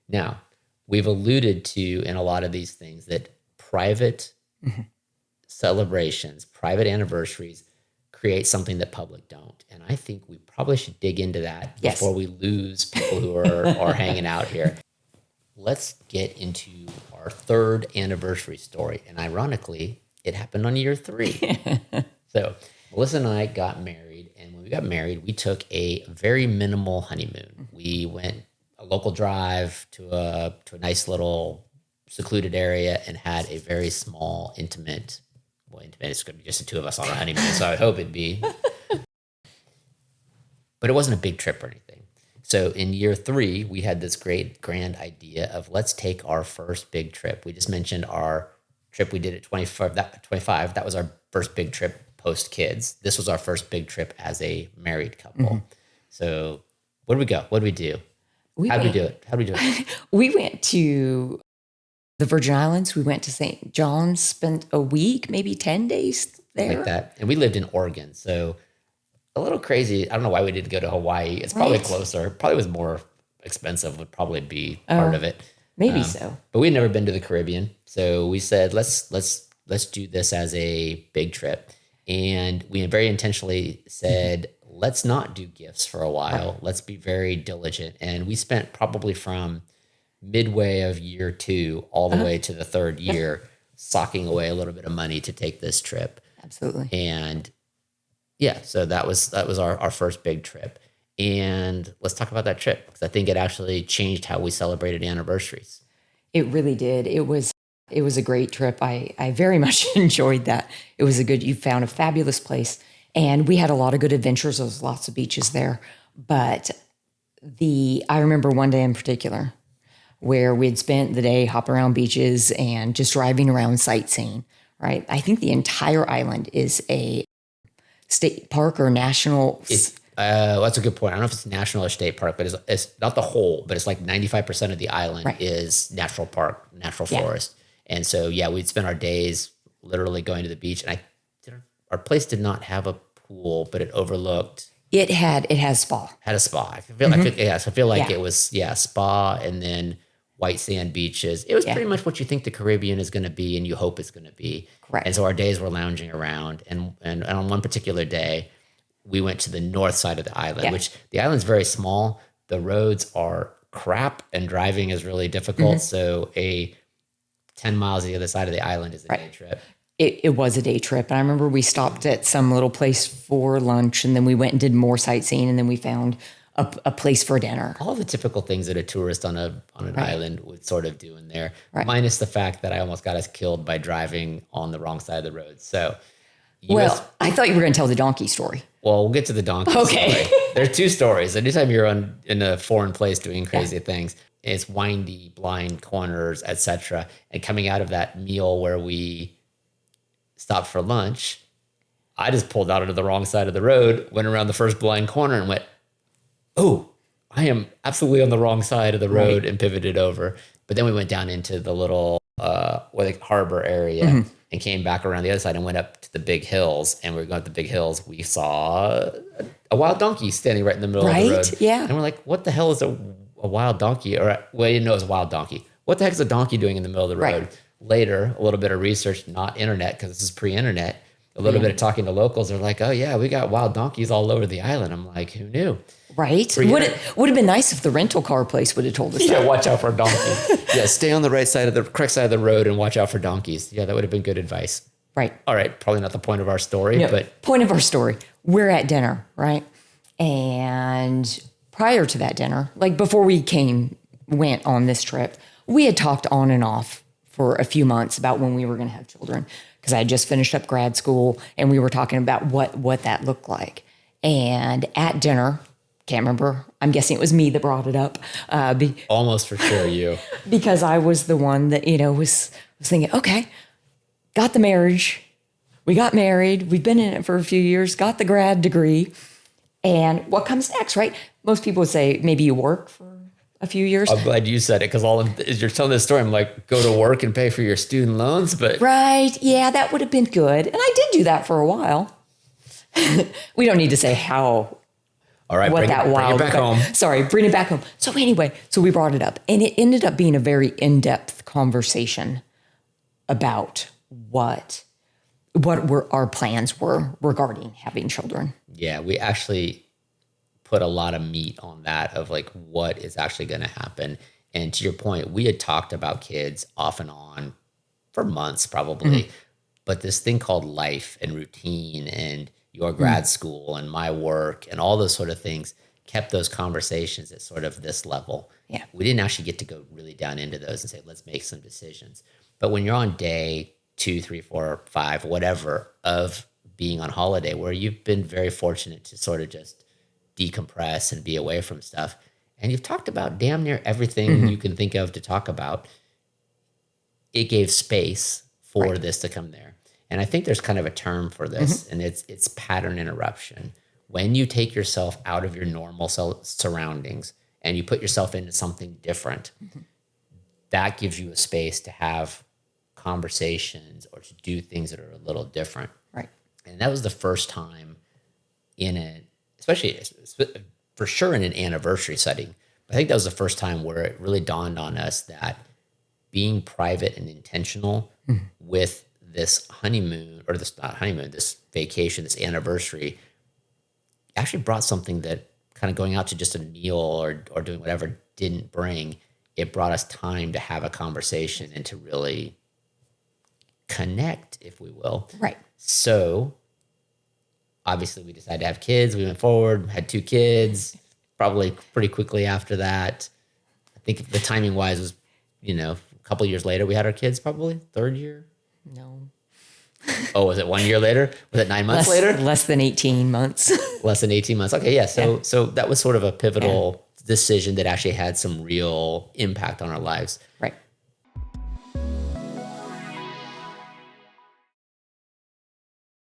Now, we've alluded to in a lot of these things that private celebrations, private anniversaries create something that public don't. And I think we probably should dig into that before we lose people who are hanging out here. Let's get into our third anniversary story. And ironically, it happened on year 3. So Melissa and I got married. And when we got married, we took a very minimal honeymoon. We went a local drive to a nice little secluded area and had a very small, intimate, it's going to be just the two of us on our honeymoon, so I hope it'd be. But it wasn't a big trip or anything. So in year 3, we had this great grand idea of let's take our first big trip. We just mentioned our trip we did at 25. That was our first big trip post kids. This was our first big trip as a married couple. So where did we go? What did we do? How did we do it? We went to the Virgin Islands. We went to St. John's, spent a week, maybe 10 days there. Like that. And we lived in Oregon. So a little crazy. I don't know why we didn't go to Hawaii. It's probably closer. Probably was more expensive, would probably be part of it. Maybe so. But we'd never been to the Caribbean. So we said, let's do this as a big trip. And we very intentionally said, let's not do gifts for a while. Let's be very diligent. And we spent probably from midway of year 2 all the way to the 3rd year socking away a little bit of money to take this trip. Absolutely. And yeah, so that was our first big trip. And let's talk about that trip, because I think it actually changed how we celebrated anniversaries. It really did. It was a great trip. I very much enjoyed that. You found a fabulous place, and we had a lot of good adventures. There was lots of beaches there. But I remember one day in particular where we'd spent the day hopping around beaches and just driving around sightseeing, right? I think the entire island is a state park or national. That's a good point. I don't know if it's national or state park, but it's not the whole, but it's like 95% of the island is natural park, natural forest. And so, we'd spend our days literally going to the beach. And our place did not have a pool, but it overlooked. It had spa. Had a spa. I feel like it was, spa and then white sand beaches. It was pretty much what you think the Caribbean is going to be and you hope it's going to be. Correct. And so our days were lounging around. And on one particular day, we went to the north side of the island, which the island's very small. The roads are crap and driving is really difficult. So 10 miles the other side of the island is a day trip. It was a day trip. And I remember we stopped at some little place for lunch, and then we went and did more sightseeing, and then we found a place for dinner. All the typical things that a tourist on an island would sort of do in there, minus the fact that I almost got us killed by driving on the wrong side of the road. So, I thought you were going to tell the donkey story. Well, we'll get to the donkey story. There's 2 stories. Anytime you're in a foreign place doing crazy things, it's windy, blind corners, etc. And coming out of that meal where we stopped for lunch, I just pulled out onto the wrong side of the road, went around the first blind corner and went, oh, I am absolutely on the wrong side of the road, and pivoted over. But then we went down into the little harbor area and came back around the other side and went up to the big hills. And we were going up the big hills. We saw a wild donkey standing right in the middle of the road. Yeah. And we're like, what the hell is a wild donkey? Or we didn't know it was a wild donkey. What the heck is a donkey doing in the middle of the road? Later, a little bit of research, not internet, because this is pre-internet, a little bit of talking to locals. They're like, oh yeah, we got wild donkeys all over the island. I'm like, who knew? Right. Would have been nice if the rental car place would have told us that. Watch out for donkeys. Stay on the correct side of the road and watch out for donkeys. Yeah, that would have been good advice. Right. All right. Probably not the point of our story, but. Point of our story. We're at dinner, right? And prior to that dinner, like before we went on this trip, we had talked on and off for a few months about when we were going to have children, because I had just finished up grad school and we were talking about what that looked like. And at dinner, can't remember, I'm guessing it was me that brought it up. Almost for sure you. Because I was the one that, was thinking, okay, got the marriage. We got married. We've been in it for a few years, got the grad degree. And what comes next, right? Most people would say maybe you work for a few years. I'm glad you said it, because as you're telling this story, I'm like, go to work and pay for your student loans. But right. Yeah, that would have been good. And I did do that for a while. We don't need to say how All right, what that wild. bring it back home. Sorry, bring it back home. So anyway, so we brought it up, and it ended up being a very in-depth conversation about what our plans were regarding having children. Yeah, we actually put a lot of meat on that of like what is actually going to happen. And to your point, we had talked about kids off and on for months probably, but this thing called life and routine and your grad school and my work and all those sort of things kept those conversations at sort of this level. Yeah. We didn't actually get to go really down into those and say, let's make some decisions. But when you're on day 2, 3, 4, 5, whatever of being on holiday, where you've been very fortunate to sort of just decompress and be away from stuff, and you've talked about damn near everything you can think of to talk about, it gave space for this to come there. And I think there's kind of a term for this, and it's pattern interruption. When you take yourself out of your normal surroundings and you put yourself into something different, that gives you a space to have conversations or to do things that are a little different. Right. And that was the first time especially for sure in an anniversary setting, but I think that was the first time where it really dawned on us that being private and intentional with this honeymoon, or this not honeymoon, this vacation, this anniversary, actually brought something that kind of going out to just a meal or doing whatever didn't bring. It brought us time to have a conversation and to really connect, if we will. Right. So obviously we decided to have kids. We went forward, had 2 kids, probably pretty quickly after that. I think the timing wise was, a couple of years later, we had our kids, probably 3rd year. No. Oh, was it 1 year later? Was it 9 months later? Less than 18 months. Less than 18 months. Okay, yeah. So that was sort of a pivotal decision that actually had some real impact on our lives. Right.